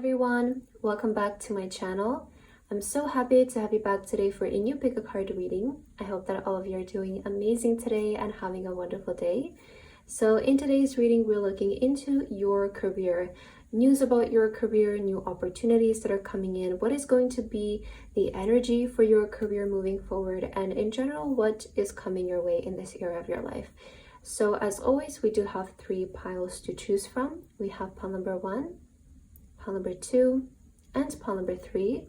everyone, welcome back to my channel. I'm so happy to have you back today for a new pick a card reading. I hope that all of you are doing amazing today and having a wonderful day. So in today's reading, we're looking into your career, news about your career, new opportunities that are coming in, what is going to be the energy for your career moving forward, and in general, what is coming your way in this era of your life. So as always, we do have 3 piles to choose from. We have pile number 1, pile number 2, and pile number 3.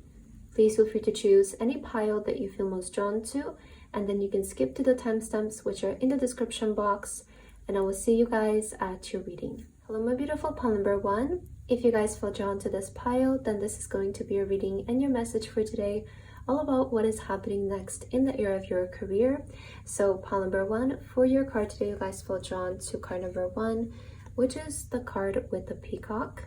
Please feel free to choose any pile that you feel most drawn to, and then you can skip to the timestamps which are in the description box, and I will see you guys at your reading. Hello my beautiful pile number 1. If you guys feel drawn to this pile, then this is going to be your reading and your message for today, all about what is happening next in the area of your career. So pile number 1, for your card today, you guys feel drawn to card number 1, which is the card with the peacock.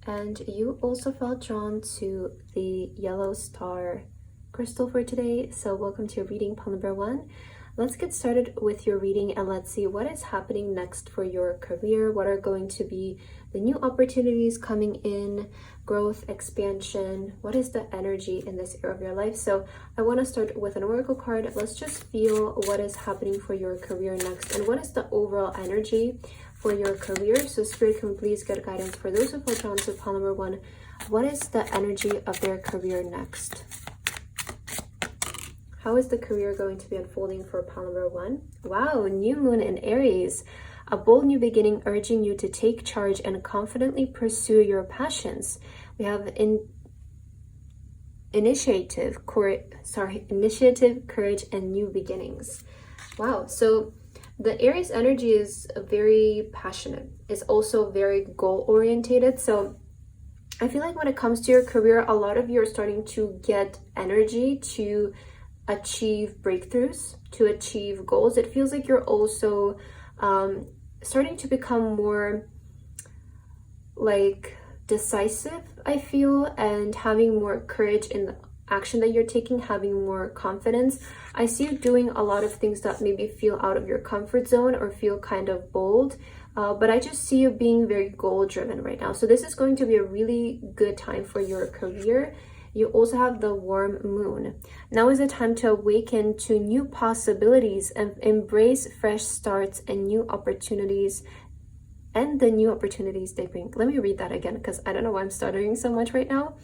And you also felt drawn to the yellow star crystal for today. So welcome to your reading, pile number 1. Let's get started with your reading and let's see what is happening next for your career. What are going to be the new opportunities coming in, growth, expansion? What is the energy in this area of your life? So I want to start with an oracle card. Let's just feel what is happening for your career next and what is the overall energy for your career. So Spirit, can please get guidance for those who feel drawn to pile number 1. What is the energy of their career next? How is the career going to be unfolding for pile number 1? Wow, new moon in Aries. A bold new beginning urging you to take charge and confidently pursue your passions. We have initiative, courage, and new beginnings. Wow, so the Aries energy is very passionate. It's also very goal-orientated. So I feel like when it comes to your career, a lot of you are starting to get energy to achieve breakthroughs, to achieve goals. It feels like you're also starting to become more like decisive, I feel, and having more courage in the action that you're taking, having more confidence. I see you doing a lot of things that maybe feel out of your comfort zone or feel kind of bold, but I just see you being very goal driven right now. So this is going to be a really good time for your career. You also have the warm moon. Now is the time to awaken to new possibilities and embrace fresh starts and new opportunities and the new opportunities they bring. Let me read that again because I don't know why I'm stuttering so much right now.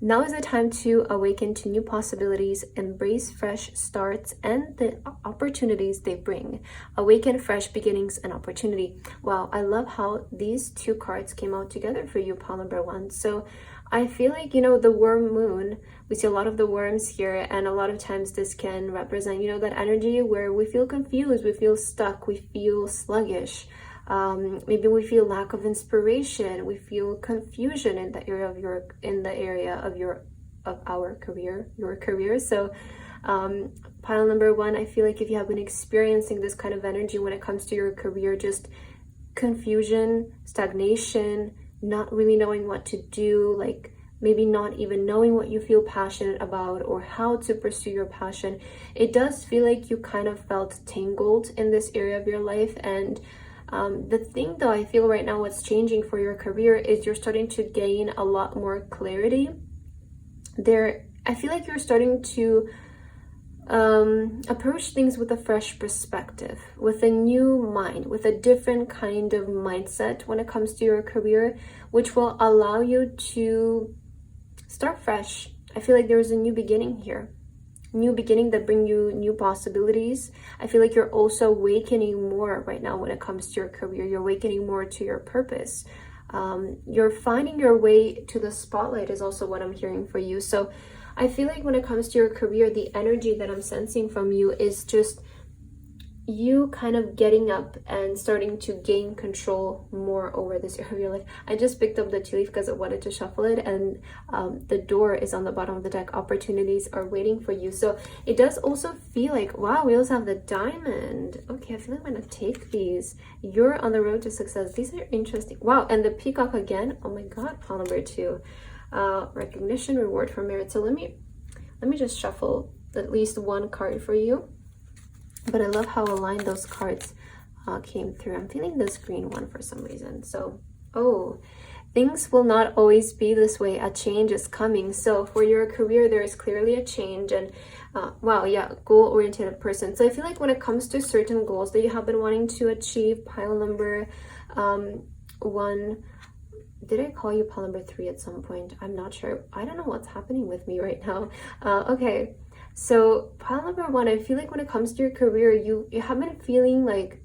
Now is the time to awaken to new possibilities, embrace fresh starts and the opportunities they bring. Awaken fresh beginnings and opportunity. Wow, I love how these 2 cards came out together for you, pile number 1. So I feel like, you know, the warm moon, we see a lot of the worms here, and a lot of times this can represent, you know, that energy where we feel confused, we feel stuck, we feel sluggish. Maybe we feel lack of inspiration, we feel confusion in the area of your career. So pile number 1, I feel like if you have been experiencing this kind of energy when it comes to your career, just confusion, stagnation, not really knowing what to do, like maybe not even knowing what you feel passionate about or how to pursue your passion, it does feel like you kind of felt tangled in this area of your life. And the thing though, I feel right now what's changing for your career is you're starting to gain a lot more clarity there. I feel like you're starting to approach things with a fresh perspective, with a new mind, with a different kind of mindset when it comes to your career, which will allow you to start fresh. I feel like there's a new beginning here. New beginning that bring you new possibilities. I feel like you're also awakening more right now when it comes to your career. You're awakening more to your purpose. You're finding your way to the spotlight is also what I'm hearing for you. So I feel like when it comes to your career, the energy that I'm sensing from you is just you kind of getting up and starting to gain control more over this area of your life. I just picked up the tea leaf because I wanted to shuffle it, and the door is on the bottom of the deck. Opportunities are waiting for you. So it does also feel like, wow, we also have the diamond. Okay, I feel like I'm gonna take these. You're on the road to success. These are interesting. Wow, and the peacock again. Oh my god, pile number 2. Recognition, reward for merit. So let me just shuffle at least 1 card for you. But I love how aligned those cards came through. I'm feeling this green one for some reason. So, oh, things will not always be this way. A change is coming. So for your career, there is clearly a change. And wow, yeah, goal-oriented person. So I feel like when it comes to certain goals that you have been wanting to achieve, pile number 1, did I call you pile number 3 at some point? I'm not sure. I don't know what's happening with me right now. Okay, so pile number 1, I feel like when it comes to your career, you have been feeling like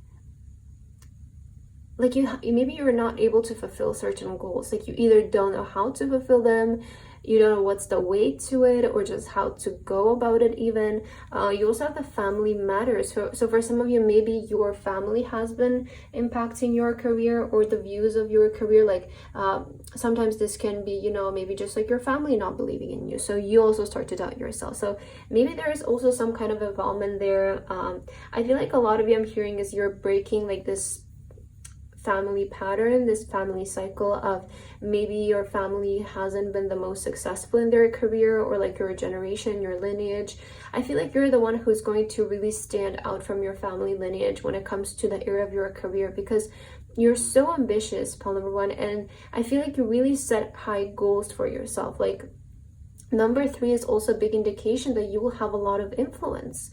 you maybe you're not able to fulfill certain goals. Like you either don't know how to fulfill them, you don't know what's the way to it, or just how to go about it even. You also have the family matters. So for some of you, maybe your family has been impacting your career or the views of your career. Like sometimes this can be, you know, maybe just like your family not believing in you, so you also start to doubt yourself. So maybe there is also some kind of involvement there. I feel like a lot of you, I'm hearing, is you're breaking like this family pattern, this family cycle of maybe your family hasn't been the most successful in their career, or like your generation, your lineage. I feel like you're the one who's going to really stand out from your family lineage when it comes to the area of your career, because you're so ambitious, pile number 1, and I feel like you really set high goals for yourself. Like number 3 is also a big indication that you will have a lot of influence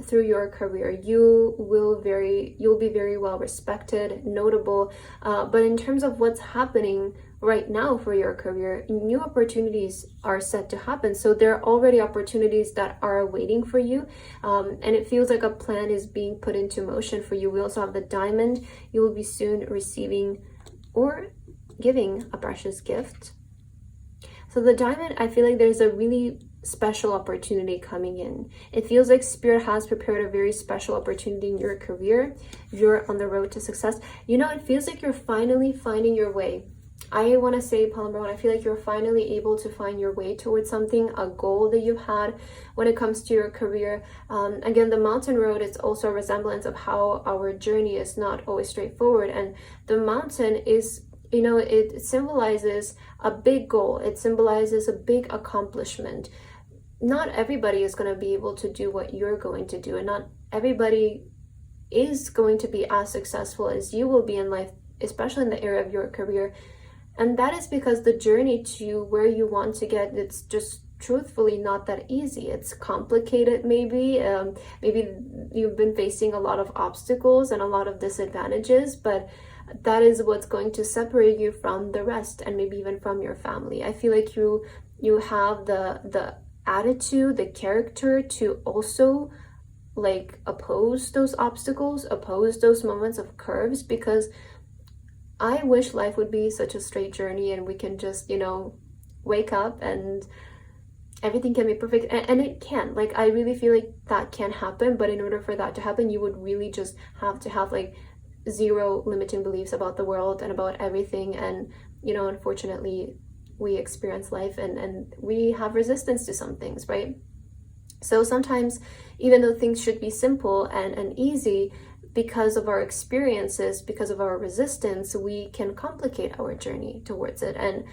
through your career. You'll be very well respected, notable, but in terms of what's happening right now for your career, new opportunities are set to happen. So there are already opportunities that are waiting for you, and it feels like a plan is being put into motion for you. We also have the diamond. You will be soon receiving or giving a precious gift. So the diamond, I feel like there's a really special opportunity coming in. It feels like Spirit has prepared a very special opportunity in your career. You're on the road to success. You know, it feels like you're finally finding your way. I want to say, pile number 1, I feel like you're finally able to find your way towards something, a goal that you've had when it comes to your career. Again, the mountain road is also a resemblance of how our journey is not always straightforward. And the mountain is, you know, it symbolizes a big goal. It symbolizes a big accomplishment. Not everybody is going to be able to do what you're going to do, and not everybody is going to be as successful as you will be in life, especially in the area of your career. And that is because the journey to where you want to get, it's just truthfully not that easy. It's complicated. Maybe you've been facing a lot of obstacles and a lot of disadvantages, but that is what's going to separate you from the rest, and maybe even from your family. I feel like you have the attitude, the character to also like oppose those obstacles, oppose those moments of curves, because I wish life would be such a straight journey and we can just, you know, wake up and everything can be perfect, and it can. Like I really feel like that can happen, but in order for that to happen, you would really just have to have like zero limiting beliefs about the world and about everything. And you know, unfortunately, we experience life and we have resistance to some things, right? So sometimes, even though things should be simple and easy, because of our experiences, because of our resistance, we can complicate our journey towards it. And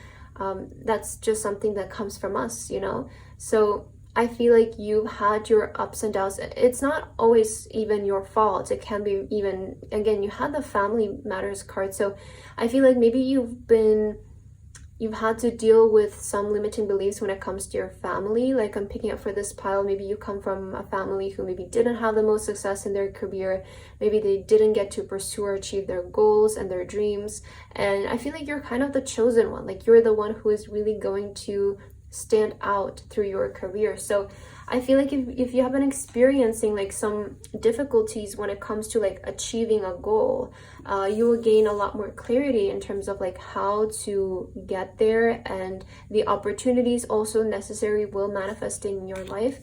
that's just something that comes from us, you know? So I feel like you've had your ups and downs. It's not always even your fault. It can be even, again, you had the family matters card. So I feel like maybe you've had to deal with some limiting beliefs when it comes to your family. Like I'm picking up for this pile, maybe you come from a family who maybe didn't have the most success in their career. Maybe they didn't get to pursue or achieve their goals and their dreams. And I feel like you're kind of the chosen one. Like you're the one who is really going to stand out through your career. So I feel like if you have been experiencing like some difficulties when it comes to like achieving a goal, you will gain a lot more clarity in terms of like how to get there, and the opportunities also necessary will manifest in your life.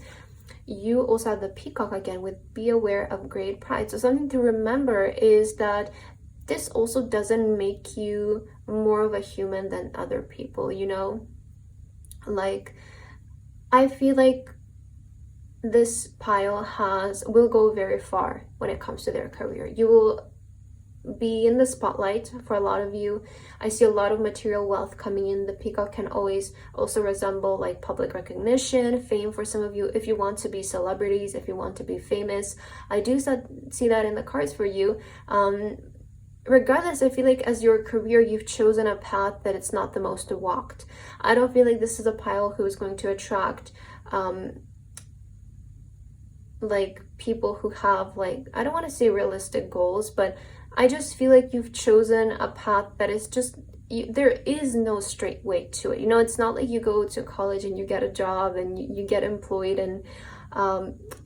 You also have the peacock again with be aware of great pride. So something to remember is that this also doesn't make you more of a human than other people, you know? Like I feel like this pile will go very far when it comes to their career. You will be in the spotlight for a lot of you. I see a lot of material wealth coming in. The peacock can always also resemble like public recognition, fame for some of you. If you want to be celebrities, if you want to be famous, I do see that in the cards for you. regardless, I feel like as your career, you've chosen a path that it's not the most walked. I don't feel like this is a pile who is going to attract like people who have, like, I don't want to say realistic goals, but I just feel like you've chosen a path that is just, there is no straight way to it. You know, it's not like you go to college and you get a job and you get employed, and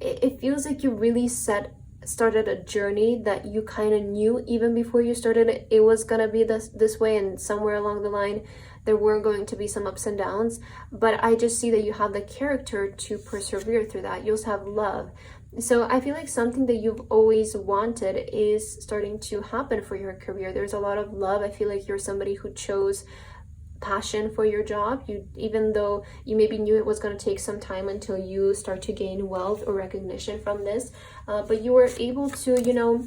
it feels like you really started a journey that you kind of knew even before you started it was gonna be this way, and somewhere along the line there were going to be some ups and downs, but I just see that you have the character to persevere through that. You also have love. So I feel like something that you've always wanted is starting to happen for your career. There's a lot of love. I feel like you're somebody who chose passion for your job. You, even though you maybe knew it was going to take some time until you start to gain wealth or recognition from this, but you were able to, you know,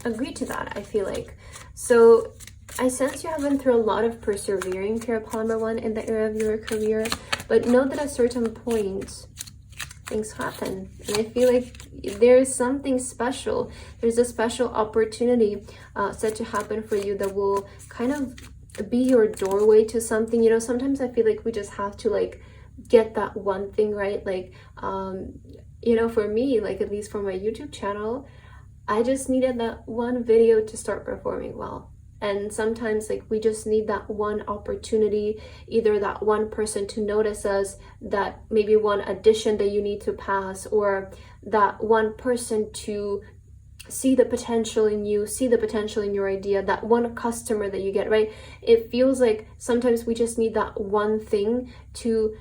agree to that, I feel like. So I sense you have been through a lot of persevering here upon number one in the area of your career, but know that at a certain point things happen, and I feel like there's something special. There's a special opportunity set to happen for you that will kind of be your doorway to something. You know, sometimes I feel like we just have to like get that one thing right. Like you know, for me, like at least for my YouTube channel, I just needed that one video to start performing well. And sometimes like we just need that one opportunity, either that one person to notice us, that maybe one audition that you need to pass, or that one person to see the potential in you, see the potential in your idea, that one customer that you get, right? It feels like sometimes we just need that one thing to,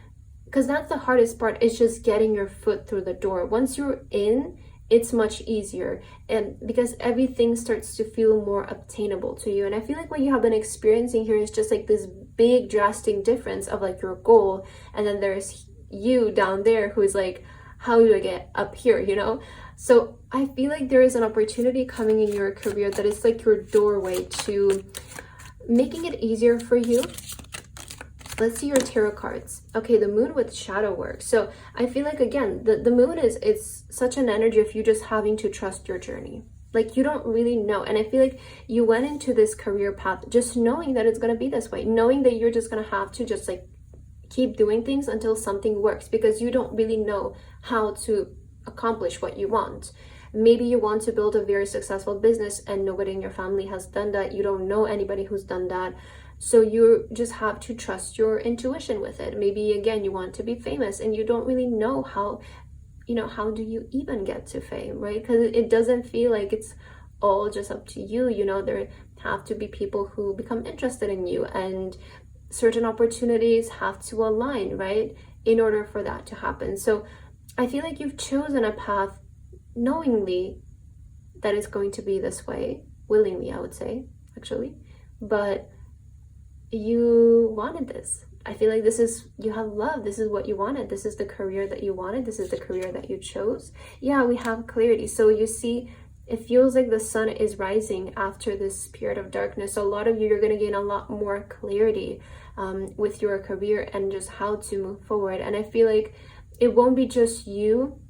because that's the hardest part, is just getting your foot through the door. Once you're in, it's much easier, and because everything starts to feel more obtainable to you. And I feel like what you have been experiencing here is just like this big drastic difference of like your goal, and then there's you down there who is like, how do I get up here, you know? So I feel like there is an opportunity coming in your career that is like your doorway to making it easier for you. Let's see your tarot cards. Okay, the moon with shadow work. So I feel like, again, the moon it's such an energy of you just having to trust your journey. Like you don't really know. And I feel like you went into this career path just knowing that it's going to be this way, knowing that you're just going to have to just like keep doing things until something works, because you don't really know how to accomplish what you want. Maybe you want to build a very successful business and nobody in your family has done that. You don't know anybody who's done that. So you just have to trust your intuition with it. Maybe again, you want to be famous and you don't really know how, you know, how do you even get to fame, right? Because it doesn't feel like it's all just up to you. You know, there have to be people who become interested in you, and certain opportunities have to align, right, in order for that to happen. So I feel like you've chosen a path knowingly that it's going to be this way, willingly, I would say, actually, but you wanted this. I feel like this is, you have love. This is what you wanted. This is the career that you wanted. This is the career that you chose. Yeah, we have clarity. So you see, it feels like the sun is rising after this period of darkness. So a lot of you, you're going to gain a lot more clarity with your career and just how to move forward. And I feel like it won't be just you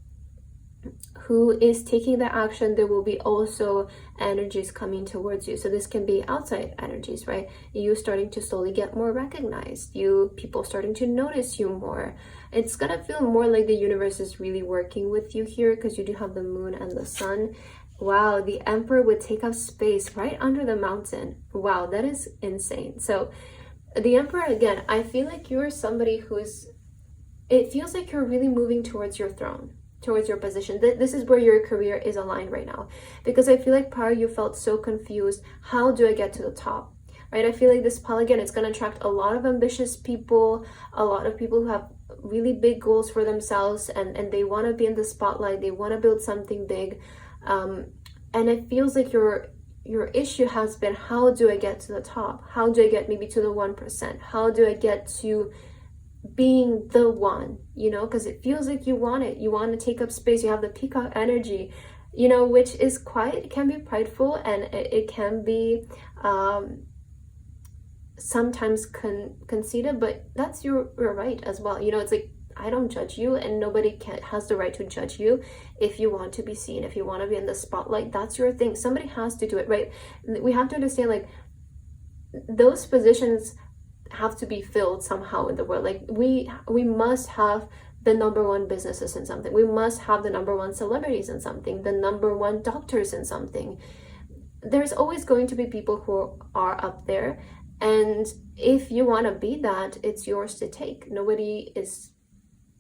who is taking the action. There will be also energies coming towards you. So this can be outside energies, right? You starting to slowly get more recognized, people starting to notice you more. It's gonna feel more like the universe is really working with you here, because you do have the moon and the sun. Wow, the Emperor would take up space right under the mountain. Wow, that is insane. So the Emperor, again, I feel like you're somebody who's, it feels like you're really moving towards your throne, towards your position. This is where your career is aligned right now, because I feel like prior you felt so confused. How do I get to the top, right? I feel like this pile, again, it's going to attract a lot of ambitious people, a lot of people who have really big goals for themselves, and they want to be in the spotlight. They want to build something big, and it feels like your issue has been, how do I get to the top? How do I get maybe to the 1%? How do I get to being the one, you know? Because it feels like you want it. You want to take up space. You have the peacock energy, you know, which is quite, it can be prideful, and it can be sometimes conceited, but that's your right as well. You know, it's like I don't judge you, and nobody has the right to judge you. If you want to be seen, if you want to be in the spotlight, that's your thing. Somebody has to do it, right? We have to understand, like, those positions have to be filled somehow in the world. Like, we must have the number one businesses in something. We must have the number one celebrities in something, the number one doctors in something. There's always going to be people who are up there, and if you want to be that, it's yours to take.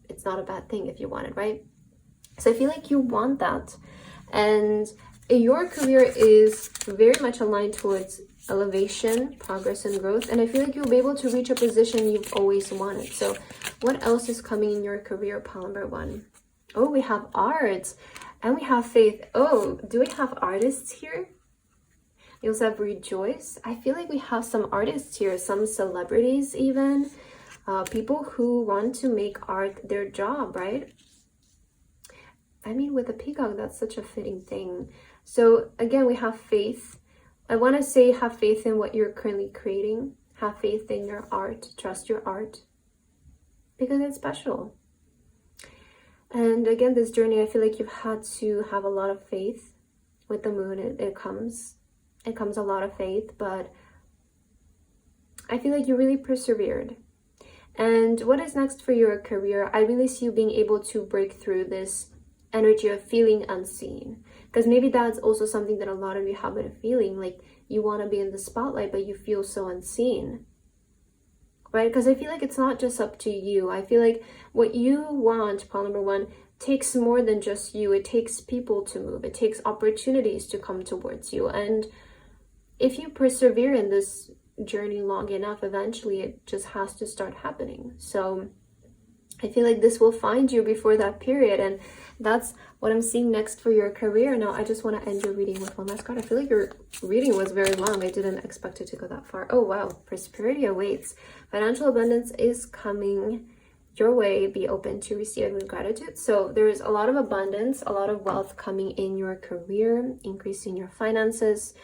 It's not a bad thing if you want it, right? So I feel like you want that, and your career is very much aligned towards elevation, progress, and growth, and I feel like you'll be able to reach a position you've always wanted. So what else is coming in your career, pile number 1? Oh, we have art, and we have faith. Oh, do we have artists here? We also have rejoice. I feel like we have some artists here, some celebrities even, people who want to make art their job, right? I mean, with a peacock, that's such a fitting thing. So again, we have faith. I want to say have faith in what you're currently creating. Have faith in your art. Trust your art, because it's special. And again, this journey, I feel like you've had to have a lot of faith. With the moon, it comes a lot of faith, but I feel like you really persevered. And what is next for your career? I really see you being able to break through this energy of feeling unseen, because maybe that's also something that a lot of you have been feeling, like you want to be in the spotlight but you feel so unseen, right? Because I feel like it's not just up to you. I feel like what you want, pile number 1, takes more than just you. It takes people to move. It takes opportunities to come towards you, and if you persevere in this journey long enough, eventually it just has to start happening. So I feel like this will find you before that period, and that's what I'm seeing next for your career. Now, I just want to end your reading with one last card. I feel like your reading was very long. I didn't expect it to go that far. Oh, wow. Prosperity awaits. Financial abundance is coming your way. Be open to receive it with gratitude. So there is a lot of abundance, a lot of wealth coming in your career, increasing your finances.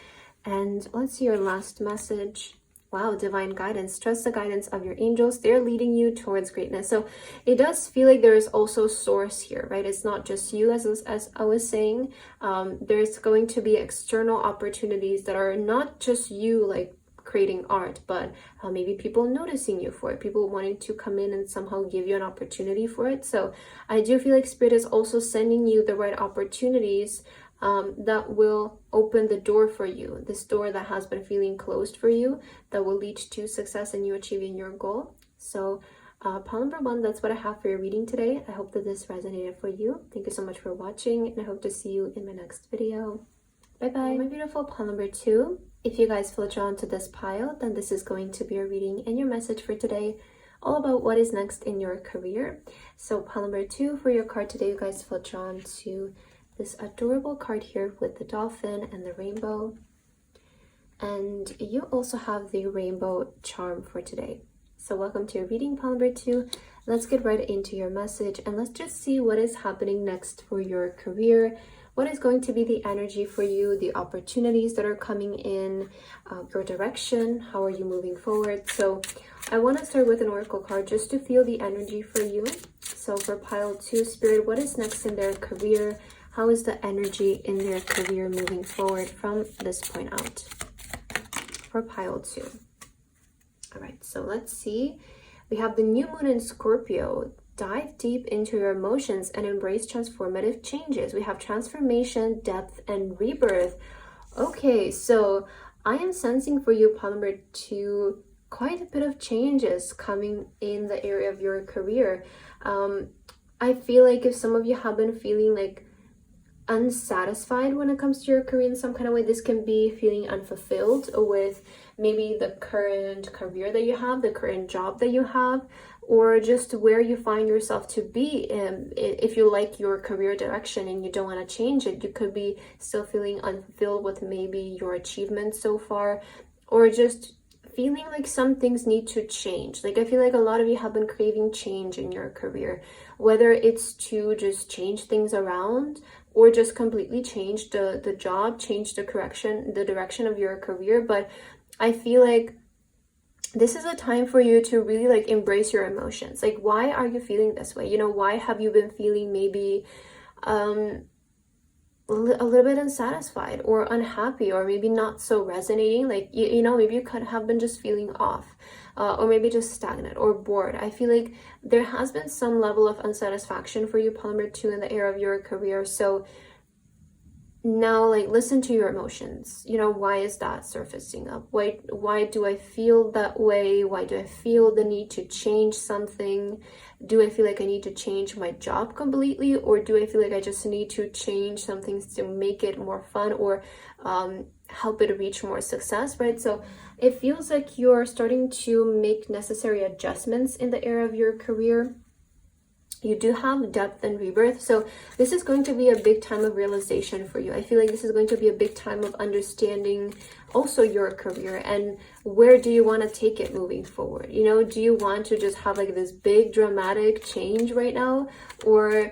And let's see your last message. Wow, divine guidance. Trust the guidance of your angels. They're leading you towards greatness. So it does feel like there is also source here, right? It's not just you, as I was saying. There's going to be external opportunities that are not just you, like creating art, but maybe people noticing you for it, people wanting to come in and somehow give you an opportunity for it. So I do feel like Spirit is also sending you the right opportunities that will open the door for you, this door that has been feeling closed for you, that will lead to success in you achieving your goal. So pile number 1, that's what I have for your reading today. I hope that this resonated for you. Thank you so much for watching, and I hope to see you in my next video. Bye bye. My beautiful pile number 2, if you guys feel drawn to this pile, then this is going to be your reading and your message for today, all about what is next in your career. So pile number 2 for your card today, you guys feel drawn to this adorable card here with the dolphin and the rainbow, and you also have the rainbow charm for today. So welcome to your reading, pile number 2. Let's get right into your message, and let's just see what is happening next for your career. What is going to be the energy for you, the opportunities that are coming in your direction? How are you moving forward? So I want to start with an oracle card just to feel the energy for you. So for pile 2, Spirit, what is next in their career? How is the energy in their career moving forward from this point out? For pile 2. All right, so let's see. We have the new moon in Scorpio. Dive deep into your emotions and embrace transformative changes. We have transformation, depth, and rebirth. Okay, so I am sensing for you, pile number 2, quite a bit of changes coming in the area of your career. I feel like if some of you have been feeling like unsatisfied when it comes to your career in some kind of way, this can be feeling unfulfilled with maybe the current career that you have, the current job that you have, or just where you find yourself to be. If you like your career direction and you don't want to change it, you could be still feeling unfulfilled with maybe your achievements so far, or just feeling like some things need to change. Like I feel like a lot of you have been craving change in your career, whether it's to just change things around or just completely change the job, change the direction of your career. But I feel like this is a time for you to really like embrace your emotions. Like, why are you feeling this way? You know, why have you been feeling maybe a little bit unsatisfied or unhappy, or maybe not so resonating? Like, you know, maybe you could have been just feeling off, or maybe just stagnant or bored. I feel like there has been some level of unsatisfaction for you, Polymer 2, in the area of your career. So now, like, listen to your emotions. You know, why is that surfacing up? Why do I feel that way? Why do I feel the need to change something? Do I feel like I need to change my job completely, or do I feel like I just need to change some things to make it more fun, or help it reach more success, right? So it feels like you're starting to make necessary adjustments in the area of your career. You do have depth and rebirth. So this is going to be a big time of realization for you. I feel like this is going to be a big time of understanding also your career, and where do you want to take it moving forward? You know, do you want to just have like this big dramatic change right now, or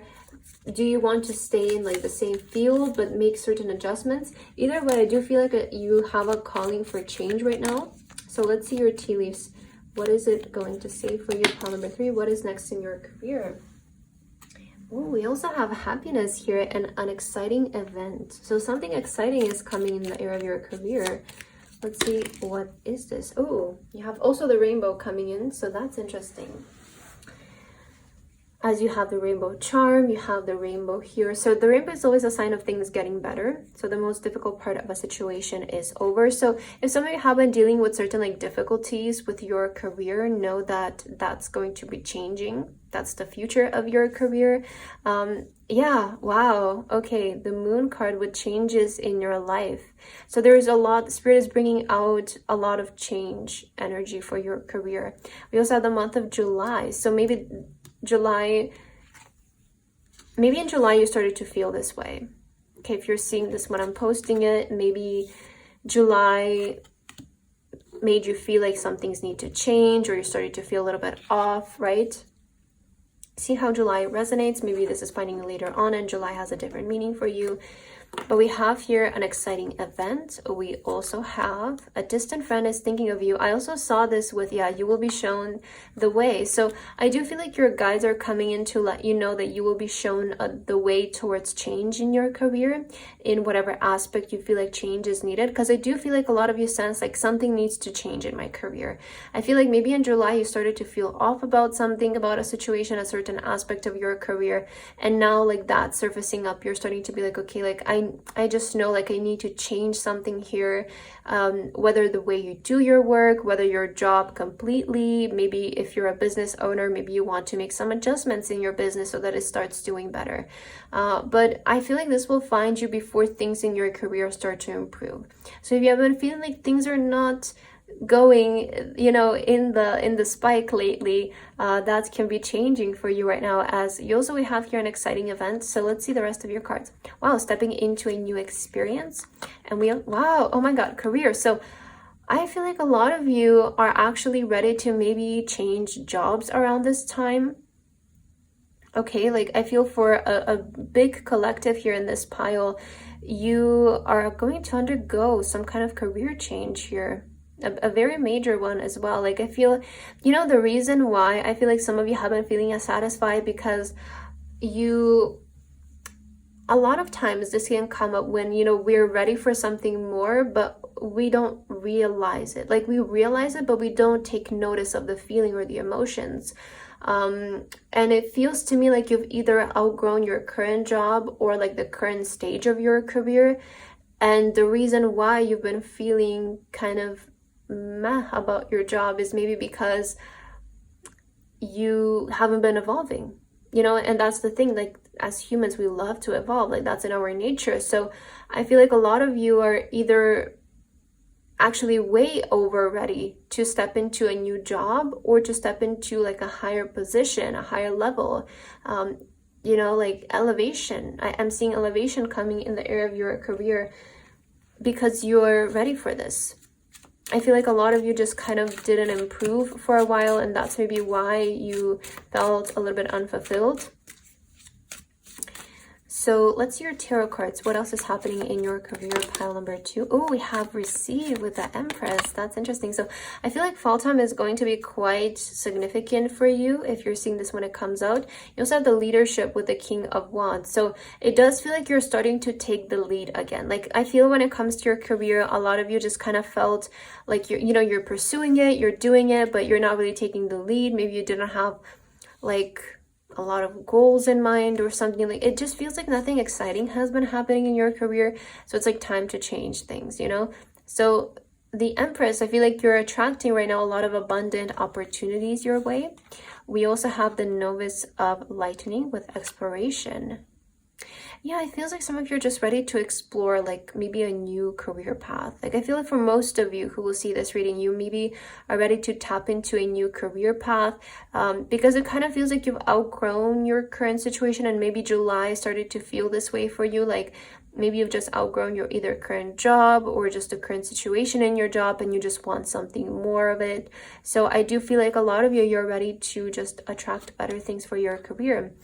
do you want to stay in like the same field but make certain adjustments? Either way, I do feel like you have a calling for change right now. So let's see your tea leaves. What is it going to say for you, pile number 3? What is next in your career? Oh, we also have happiness here and an exciting event. So something exciting is coming in the area of your career. Let's see, what is this? Oh, you have also the rainbow coming in, so that's interesting. As you have the rainbow charm, you have the rainbow here. So the rainbow is always a sign of things getting better. So the most difficult part of a situation is over. So if some of you have been dealing with certain like difficulties with your career, know that that's going to be changing. That's the future of your career. Yeah, wow. Okay, the moon card with changes in your life. So there's a lot, Spirit is bringing out a lot of change energy for your career. We also have the month of July. So maybe in July you started to feel this way. Okay, if you're seeing this when I'm posting it, maybe July made you feel like some things need to change, or you started to feel a little bit off, right? See how July resonates. Maybe this is finding later on and July has a different meaning for you. But we have here an exciting event. We also have a distant friend is thinking of you. I also saw this with, yeah, you will be shown the way. So I do feel like your guides are coming in to let you know that you will be shown the way towards change in your career, in whatever aspect you feel like change is needed. Because I do feel like a lot of you sense like something needs to change in my career. I feel like maybe in July you started to feel off about something, about a situation, a certain aspect of your career. And now like that surfacing up, you're starting to be like, okay, like I just know like I need to change something here, whether the way you do your work, whether your job completely, maybe if you're a business owner, maybe you want to make some adjustments in your business so that it starts doing better. But I feel like this will find you before things in your career start to improve. So if you have been feeling like things are not going, you know, in the spike lately, that can be changing for you right now, as you also have here an exciting event. So let's see the rest of your cards. Wow, stepping into a new experience. And wow, oh my god, career. So I feel like a lot of you are actually ready to maybe change jobs around this time. Okay, like I feel for a big collective here in this pile, you are going to undergo some kind of career change here. A very major one as well. Like I feel, you know, the reason why I feel like some of you have been feeling unsatisfied, because a lot of times this can come up when, you know, we're ready for something more, but we don't realize it. Like we realize it, but we don't take notice of the feeling or the emotions. And it feels to me like you've either outgrown your current job or like the current stage of your career. And the reason why you've been feeling kind of meh about your job is maybe because you haven't been evolving, you know. And that's the thing, like as humans we love to evolve, like that's in our nature. So I feel like a lot of you are either actually way over ready to step into a new job, or to step into like a higher position, a higher level, you know, like elevation. I'm seeing elevation coming in the area of your career because you're ready for this. I feel like a lot of you just kind of didn't improve for a while, and that's maybe why you felt a little bit unfulfilled. So let's see your tarot cards. What else is happening in your career, pile number 2? Oh, we have received with the Empress. That's interesting. So I feel like fall time is going to be quite significant for you if you're seeing this when it comes out. You also have the leadership with the King of Wands. So it does feel like you're starting to take the lead again. Like I feel when it comes to your career, a lot of you just kind of felt like you're pursuing it, you're doing it, but you're not really taking the lead. Maybe you didn't have like a lot of goals in mind or something. Like it just feels like nothing exciting has been happening in your career, so it's like time to change things, you know. So the Empress, I feel like you're attracting right now a lot of abundant opportunities your way. We also have the Novice of Lightning with Exploration. Yeah, it feels like some of you are just ready to explore like maybe a new career path. Like I feel like for most of you who will see this reading, you maybe are ready to tap into a new career path, because it kind of feels like you've outgrown your current situation, and maybe July started to feel this way for you. Like maybe you've just outgrown your either current job or just the current situation in your job, and you just want something more of it. So I do feel like a lot of you, you're ready to just attract better things for your career.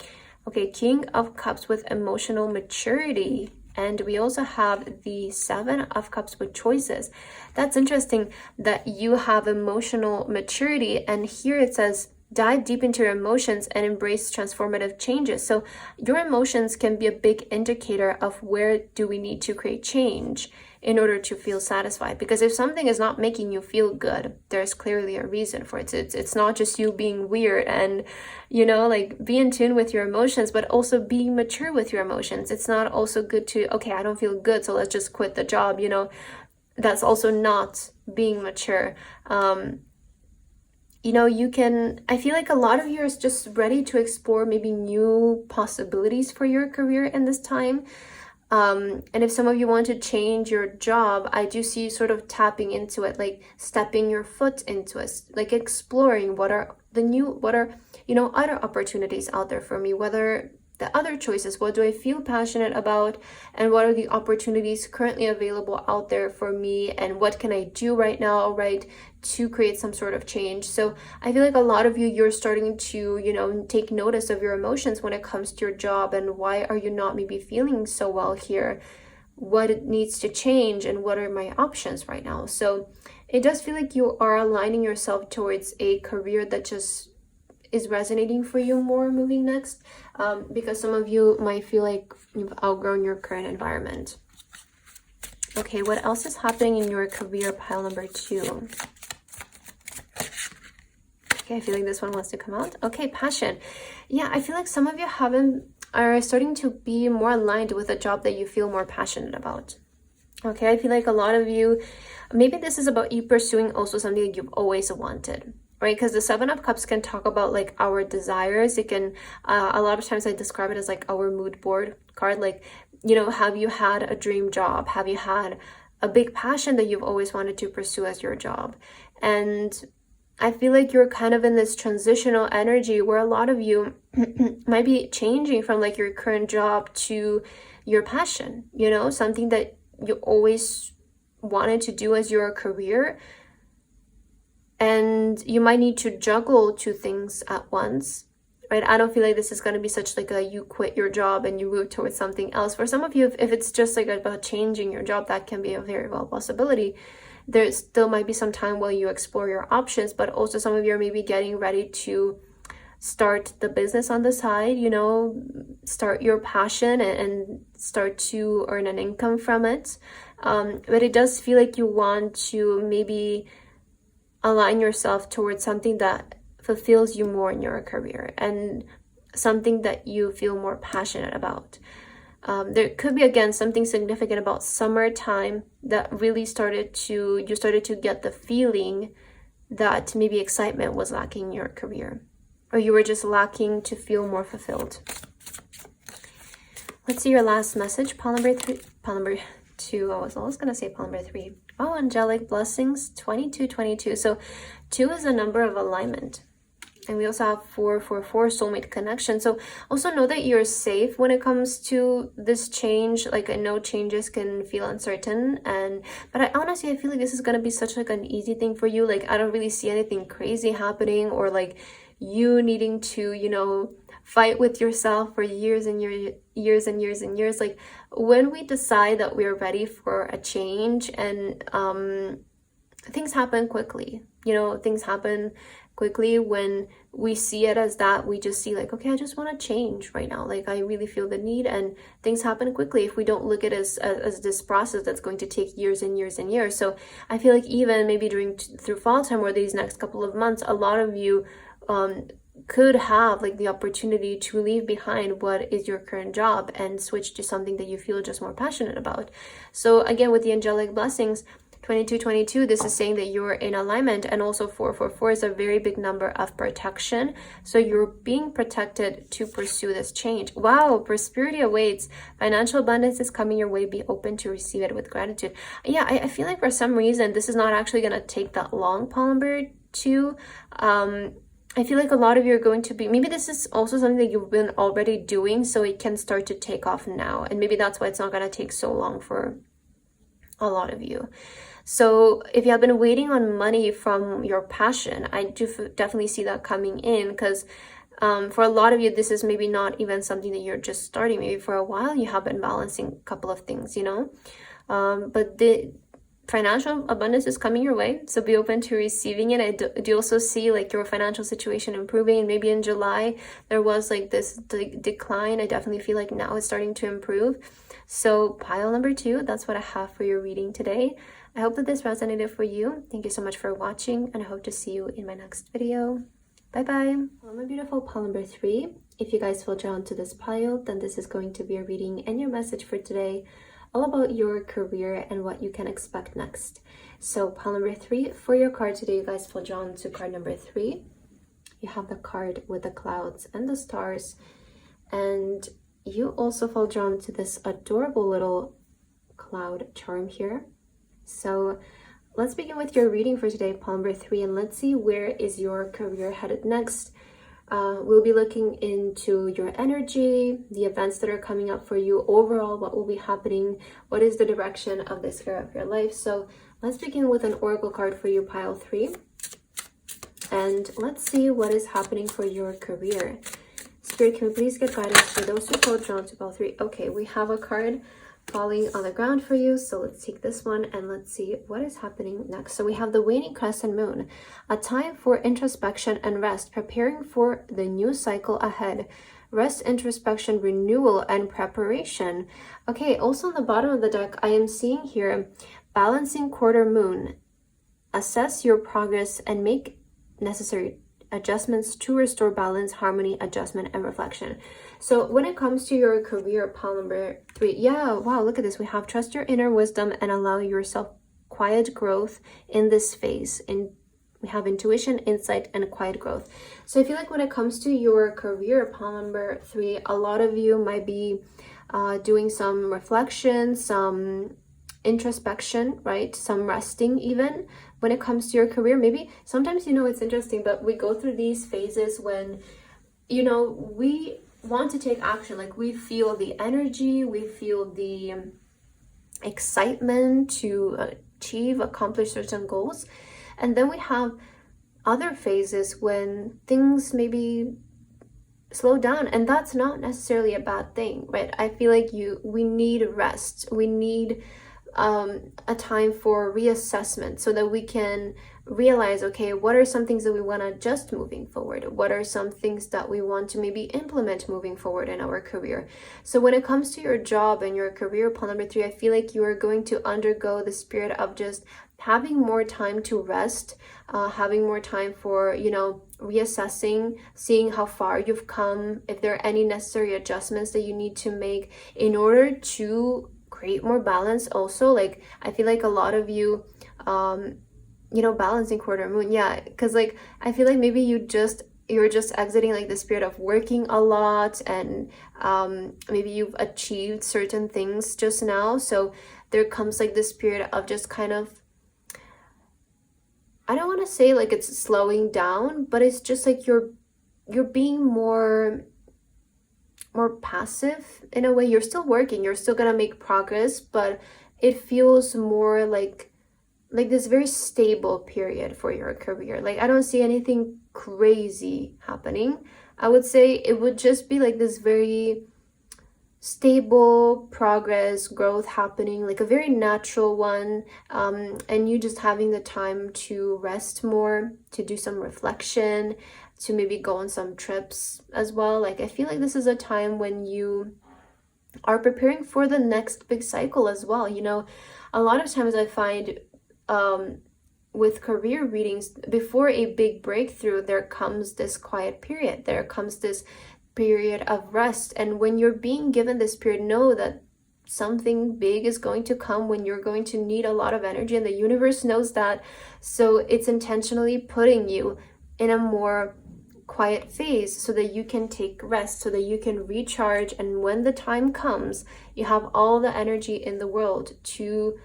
Okay, King of Cups with emotional maturity. And we also have the Seven of Cups with choices. That's interesting that you have emotional maturity. And here it says, dive deep into your emotions and embrace transformative changes. So your emotions can be a big indicator of where do we need to create change in order to feel satisfied. Because if something is not making you feel good, there's clearly a reason for it. It's not just you being weird, and like be in tune with your emotions, but also being mature with your emotions. It's not also good to, okay, I don't feel good, so let's just quit the job. That's also not being mature. I feel like a lot of you is just ready to explore maybe new possibilities for your career in this time. And if some of you want to change your job, I do see you sort of tapping into it, like stepping your foot into it, like exploring what are other opportunities out there for me, whether the other choices, what do I feel passionate about, and what are the opportunities currently available out there for me, and what can I do right now, right, to create some sort of change. So I feel like a lot of you, you're starting to, take notice of your emotions when it comes to your job, and why are you not maybe feeling so well here? What needs to change, and what are my options right now? So it does feel like you are aligning yourself towards a career that just is resonating for you more moving next, because some of you might feel like you've outgrown your current environment. Okay, what else is happening in your career, pile number 2? Okay, I feel like this one wants to come out. Okay, passion. Yeah, I feel like some of you are starting to be more aligned with a job that you feel more passionate about. Okay, I feel like a lot of you, maybe this is about you pursuing also something that you've always wanted, right? Because the Seven of Cups can talk about like our desires. It can, a lot of times I describe it as like our mood board card. Like, have you had a dream job? Have you had a big passion that you've always wanted to pursue as your job? And I feel like you're kind of in this transitional energy where a lot of you might be changing from like your current job to your passion, something that you always wanted to do as your career. And you might need to juggle 2 things at once, right? I don't feel like this is going to be such like a you quit your job and you move towards something else. For some of you, if it's just like about changing your job, that can be a very well possibility. There still might be some time while you explore your options, but also some of you are maybe getting ready to start the business on the side, start your passion and start to earn an income from it. But it does feel like you want to maybe align yourself towards something that fulfills you more in your career and something that you feel more passionate about. There could be, again, something significant about summertime that really started to get the feeling that maybe excitement was lacking in your career, or you were just lacking to feel more fulfilled. Let's see your last message, pile number 2. I was always going to say pile number 3. Oh, angelic blessings, 2222. So 2 is a number of alignment. And we also have 444, soulmate connection. So also know that you're safe when it comes to this change. Like, I know changes can feel uncertain, but I honestly feel like this is gonna be such like an easy thing for you. Like, I don't really see anything crazy happening, or like you needing to, fight with yourself for years and years and years and years. Like when we decide that we're ready for a change, and things happen quickly, you know, things happen quickly when we see it as that. We just see like, okay, I just want to change right now, like I really feel the need, and things happen quickly if we don't look at it as this process that's going to take years and years and years. So I feel like even maybe through fall time or these next couple of months, a lot of you could have like the opportunity to leave behind what is your current job and switch to something that you feel just more passionate about. So again, with the angelic blessings, 2222, this is saying that you're in alignment, and also 444 is a very big number of protection. So you're being protected to pursue this change. Wow, prosperity awaits. Financial abundance is coming your way. Be open to receive it with gratitude. Yeah, I feel like for some reason, this is not actually going to take that long, Palm Number 2. I feel like a lot of you are going to be, maybe this is also something that you've been already doing, so it can start to take off now. And maybe that's why it's not going to take so long for a lot of you. So if you have been waiting on money from your passion, I do definitely see that coming in, because for a lot of you, this is maybe not even something that you're just starting. Maybe for a while you have been balancing a couple of things, you know, but the financial abundance is coming your way, so be open to receiving it. I do also see like your financial situation improving, and maybe in July there was like this decline. I definitely feel like now it's starting to improve. So pile number 2, that's what I have for your reading today. I hope that this resonated for you. Thank you so much for watching, and I hope to see you in my next video. Bye bye. Well, my beautiful pile number 3, if you guys feel drawn to this pile, then this is going to be a reading and your message for today, all about your career and what you can expect next. So pile number 3, for your card today, you guys feel drawn to card number 3. You have the card with the clouds and the stars, and you also feel drawn to this adorable little cloud charm here. So let's begin with your reading for today, pile number 3, and let's see where is your career headed next. We'll be looking into your energy, the events that are coming up for you overall, what will be happening, what is the direction of this area of your life. So let's begin with an oracle card for you, pile 3, and let's see what is happening for your career. Spirit, can we please get guidance for those who feel drawn to pile 3? Okay, we have a card falling on the ground for you, so let's take this one and let's see what is happening next. So we have the waning crescent moon, a time for introspection and rest, preparing for the new cycle ahead. Rest, introspection, renewal, and preparation. Okay, also on the bottom of the deck, I am seeing here balancing quarter moon. Assess your progress and make necessary adjustments to restore balance, harmony, adjustment, and reflection. So when it comes to your career, pile number 3, yeah, wow, look at this. We have trust your inner wisdom and allow yourself quiet growth in this phase. And we have intuition, insight, and quiet growth. So I feel like when it comes to your career, pile number 3, a lot of you might be doing some reflection, some introspection, right? Some resting even when it comes to your career. Maybe sometimes, you know, it's interesting, but we go through these phases when, you know, we want to take action. Like we feel the energy, we feel the excitement to accomplish certain goals. And then we have other phases when things maybe slow down, and that's not necessarily a bad thing, right? I feel like we need rest. We need a time for reassessment so that we can realize, okay, what are some things that we want to adjust moving forward? What are some things that we want to maybe implement moving forward in our career? So when it comes to your job and your career, pile number 3, I feel like you are going to undergo the spirit of just having more time to rest, having more time for, you know, reassessing, seeing how far you've come, if there are any necessary adjustments that you need to make in order to create more balance. Also, like I feel like a lot of you you know, balancing quarter moon, yeah, because like I feel like maybe you're just exiting like the spirit of working a lot, and maybe you've achieved certain things just now, so there comes like this spirit of just kind of, I don't want to say like it's slowing down, but it's just like you're being more passive in a way. You're still working, you're still gonna make progress, but it feels more like this very stable period for your career. Like I don't see anything crazy happening, I would say it would just be like this very stable progress, growth happening, like a very natural one, and you just having the time to rest more, to do some reflection, to maybe go on some trips as well. Like I feel like this is a time when you are preparing for the next big cycle as well. You know, a lot of times I find with career readings, before a big breakthrough, there comes this quiet period, there comes this period of rest. And when you're being given this period, know that something big is going to come, when you're going to need a lot of energy, and the universe knows that. So it's intentionally putting you in a more quiet phase so that you can take rest, so that you can recharge, and when the time comes, you have all the energy in the world to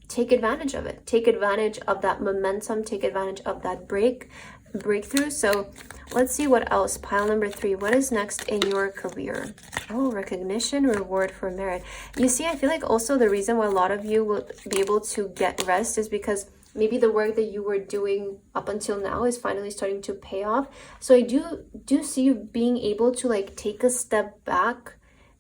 take advantage of it, take advantage of that momentum, take advantage of that breakthrough. So let's see what else. Pile number 3, what is next in your career? Oh, recognition, reward for merit. You see, I feel like also the reason why a lot of you will be able to get rest is because maybe the work that you were doing up until now is finally starting to pay off. So I do see you being able to like take a step back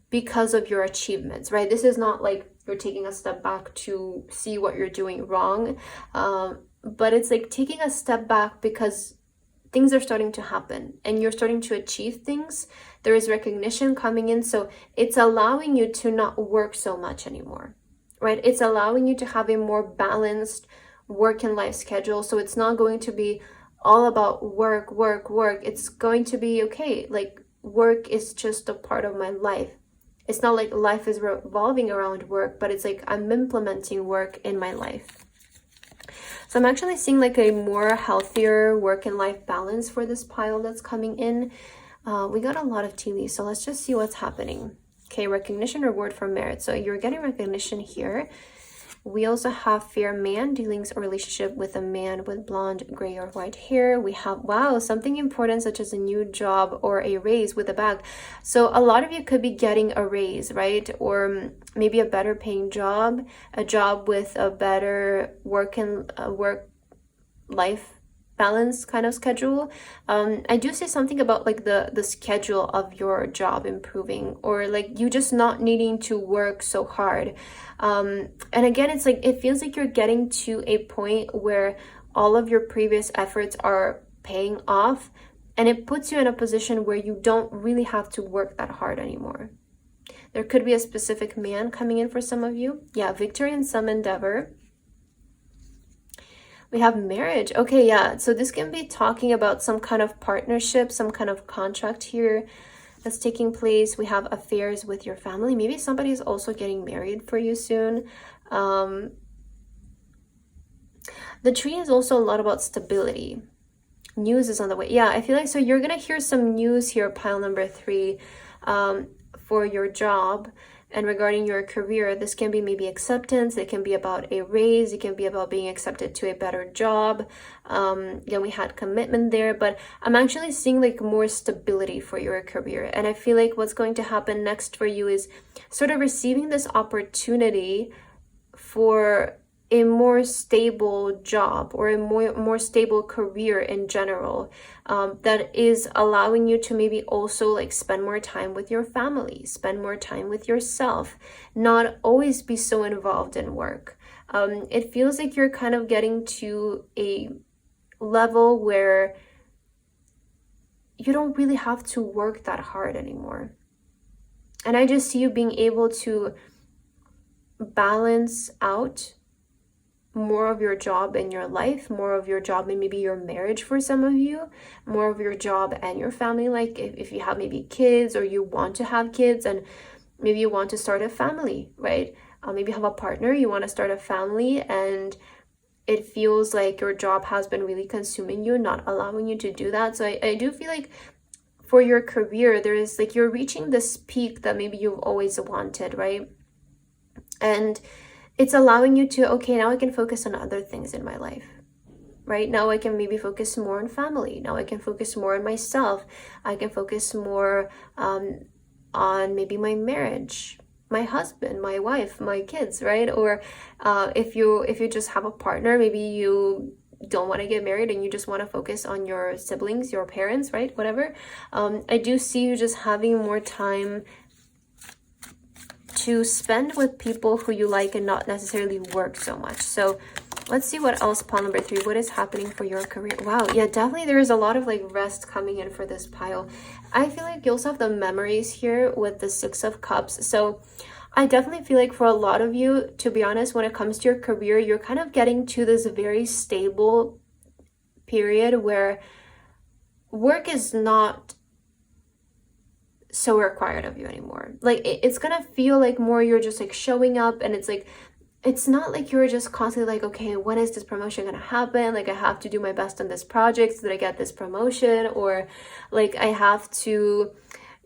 because of your achievements, right? This is not like you're taking a step back to see what you're doing wrong, but it's like taking a step back because things are starting to happen and you're starting to achieve things. There is recognition coming in, so it's allowing you to not work so much anymore, right? It's allowing you to have a more balanced work and life schedule. So it's not going to be all about work. It's going to be, okay, like work is just a part of my life. It's not like life is revolving around work, but it's like I'm implementing work in my life. So I'm actually seeing like a more healthier work and life balance for this pile that's coming in. We got a lot of tea leaves, so let's just see what's happening. Okay, recognition, reward for merit. So you're getting recognition here. We also have fair man, dealings or relationship with a man with blonde, gray, or white hair. We have, wow, something important such as a new job or a raise with a bag. So a lot of you could be getting a raise, right? Or maybe a better paying job, a job with a better work life balance kind of schedule. I do see something about like the schedule of your job improving, or like you just not needing to work so hard. And again, it's like it feels like you're getting to a point where all of your previous efforts are paying off, and it puts you in a position where you don't really have to work that hard anymore. There could be a specific man coming in for some of you. Yeah, victory in some endeavor. We have marriage. Okay, yeah. So this can be talking about some kind of partnership, some kind of contract here that's taking place. We have affairs with your family. Maybe somebody is also getting married for you soon. The tree is also a lot about stability. News is on the way. Yeah, I feel like so you're going to hear some news here, pile number 3, for your job. And regarding your career, this can be maybe acceptance. It can be about a raise. It can be about being accepted to a better job. Yeah, we had commitment there, but I'm actually seeing like more stability for your career. And I feel like what's going to happen next for you is sort of receiving this opportunity for a more stable job or a more stable career in general, that is allowing you to maybe also like spend more time with your family, spend more time with yourself, not always be so involved in work. It feels like you're kind of getting to a level where you don't really have to work that hard anymore. And I just see you being able to balance out more of your job and your life, more of your job and maybe your marriage for some of you, more of your job and your family. Like if you have maybe kids or you want to have kids and maybe you want to start a family, right? Maybe you have a partner, you want to start a family, and it feels like your job has been really consuming you, not allowing you to do that. So I do feel like for your career, there is like you're reaching this peak that maybe you've always wanted, right? And it's allowing you to, okay, now I can focus on other things in my life, right? Now I can maybe focus more on family. Now I can focus more on myself. I can focus more on maybe my marriage, my husband, my wife, my kids, right? Or if you just have a partner, maybe you don't want to get married and you just want to focus on your siblings, your parents, right? Whatever. I do see you just having more time to spend with people who you like and not necessarily work so much. So let's see what else, pile number 3. What is happening for your career? Wow, yeah, definitely there is a lot of like rest coming in for this pile. I feel like you also have the memories here with the 6 of Cups. So I definitely feel like for a lot of you, to be honest, when it comes to your career, you're kind of getting to this very stable period where work is not so required of you anymore. Like it's gonna feel like more you're just like showing up, and it's like, it's not like you're just constantly like, okay, when is this promotion gonna happen? Like I have to do my best on this project so that I get this promotion, or like I have to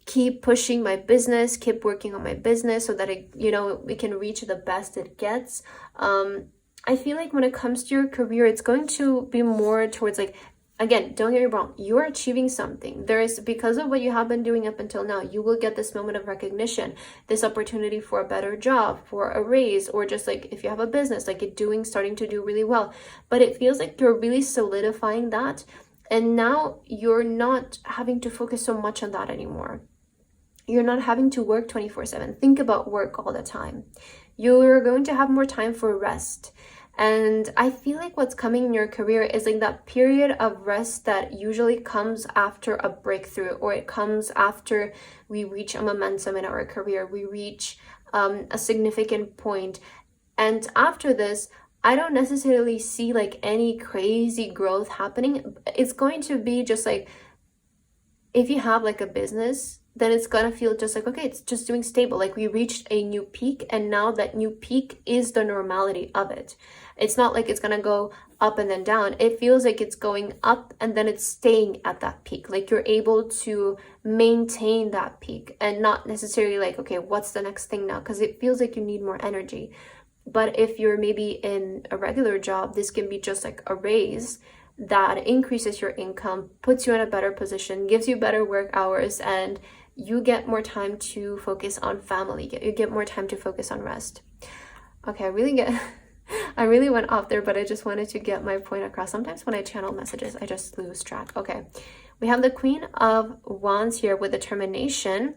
keep pushing my business, keep working on my business so that it, you know, we can reach the best it gets. I feel like when it comes to your career, it's going to be more towards like, again, don't get me wrong, you're achieving something. There is, because of what you have been doing up until now, you will get this moment of recognition, this opportunity for a better job, for a raise, or just like if you have a business, like starting to do really well. But it feels like you're really solidifying that. And now you're not having to focus so much on that anymore. You're not having to work 24/7. Think about work all the time. You're going to have more time for rest. And I feel like what's coming in your career is like that period of rest that usually comes after a breakthrough, or it comes after we reach a momentum in our career. We reach a significant point. And after this, I don't necessarily see like any crazy growth happening. It's going to be just like, if you have like a business, then it's gonna feel just like, okay, it's just doing stable. Like we reached a new peak, and now that new peak is the normality of it. It's not like it's gonna go up and then down. It feels like it's going up and then it's staying at that peak. Like you're able to maintain that peak and not necessarily like, okay, what's the next thing now? Because it feels like you need more energy. But if you're maybe in a regular job, this can be just like a raise that increases your income, puts you in a better position, gives you better work hours, and you get more time to focus on family. You get more time to focus on rest. Okay, I really went off there, but I just wanted to get my point across. Sometimes when I channel messages, I just lose track. Okay, we have the Queen of Wands here with determination.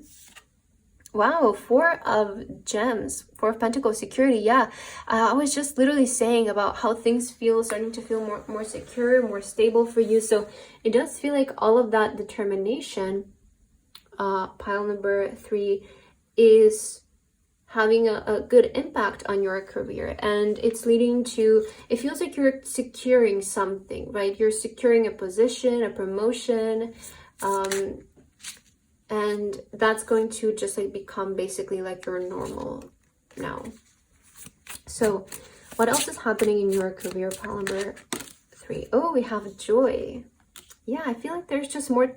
Wow, 4 of Gems, 4 of Pentacles, security. Yeah, I was just literally saying about how things starting to feel more secure, more stable for you. So it does feel like all of that determination, pile number 3, is having a good impact on your career, and it's leading to, it feels like you're securing something, right? You're securing a position, a promotion, and that's going to just like become basically like your normal now. So what else is happening in your career, pile number 3? Oh, we have joy. Yeah, I feel like there's just more,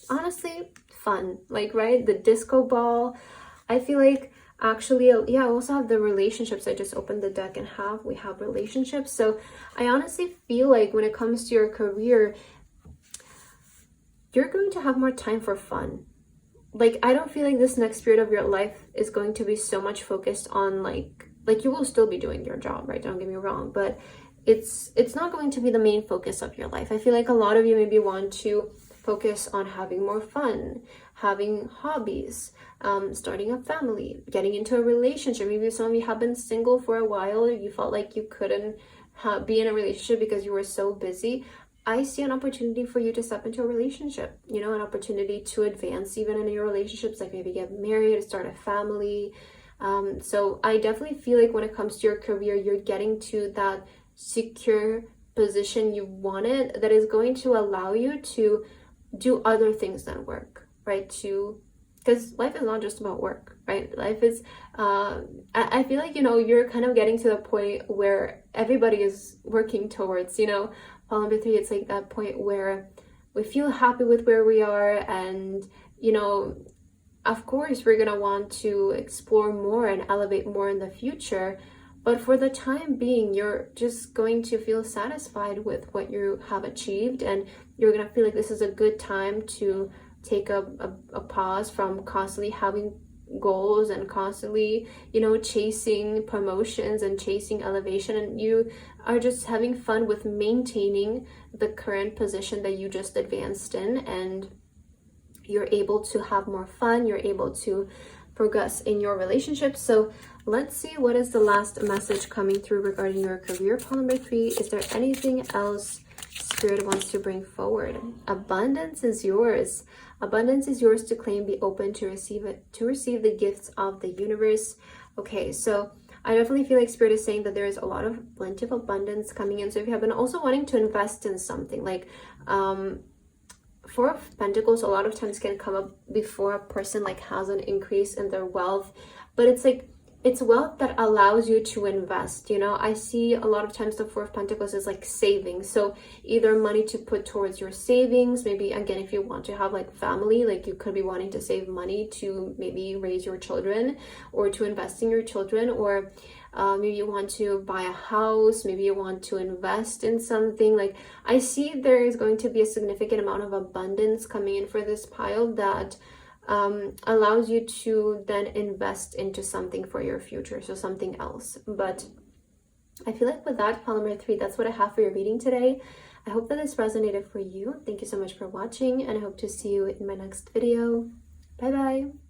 honestly, fun, like, right? The disco ball. I feel like actually, yeah, I also have the relationships. I just opened the deck in half. We have relationships. So I honestly feel like when it comes to your career, you're going to have more time for fun. Like, I don't feel like this next period of your life is going to be so much focused on like you will still be doing your job, right? Don't get me wrong, but it's not going to be the main focus of your life. I feel like a lot of you maybe want to focus on having more fun, having hobbies, starting a family, getting into a relationship. Maybe some of you have been single for a while. You felt like you couldn't be in a relationship because you were so busy. I see an opportunity for you to step into a relationship, you know, an opportunity to advance even in your relationships, like maybe get married, start a family. So I definitely feel like when it comes to your career, you're getting to that secure position you wanted that is going to allow you to do other things than work, right? Because life is not just about work, right? Life is, I feel like, you know, you're kind of getting to the point where everybody is working towards, you know, pile number 3, it's like that point where we feel happy with where we are, and, you know, of course, we're gonna want to explore more and elevate more in the future. But for the time being, you're just going to feel satisfied with what you have achieved, and you're gonna feel like this is a good time to take a pause from constantly having, goals and constantly, you know, chasing promotions and chasing elevation, and you are just having fun with maintaining the current position that you just advanced in, and you're able to have more fun, you're able to progress in your relationship. So let's see what is the last message coming through regarding your career, pile number 3. Is there anything else Spirit wants to bring forward? Abundance is yours. Abundance is yours to claim. Be open to receive it, to receive the gifts of the universe. Okay, so I definitely feel like Spirit is saying that there is a lot of plenty of abundance coming in. So if you have been also wanting to invest in something, like Four of Pentacles a lot of times can come up before a person like has an increase in their wealth, but it's like it's wealth that allows you to invest. You know, I see a lot of times the Four of Pentacles is like savings. So either money to put towards your savings, maybe again, if you want to have like family, like you could be wanting to save money to maybe raise your children or to invest in your children, or maybe you want to buy a house, maybe you want to invest in something. Like I see there is going to be a significant amount of abundance coming in for this pile that allows you to then invest into something for your future, so something else. But I feel like with that, pile number 3, that's what I have for your reading today. I hope that this resonated for you. Thank you so much for watching, and I hope to see you in my next video. Bye bye.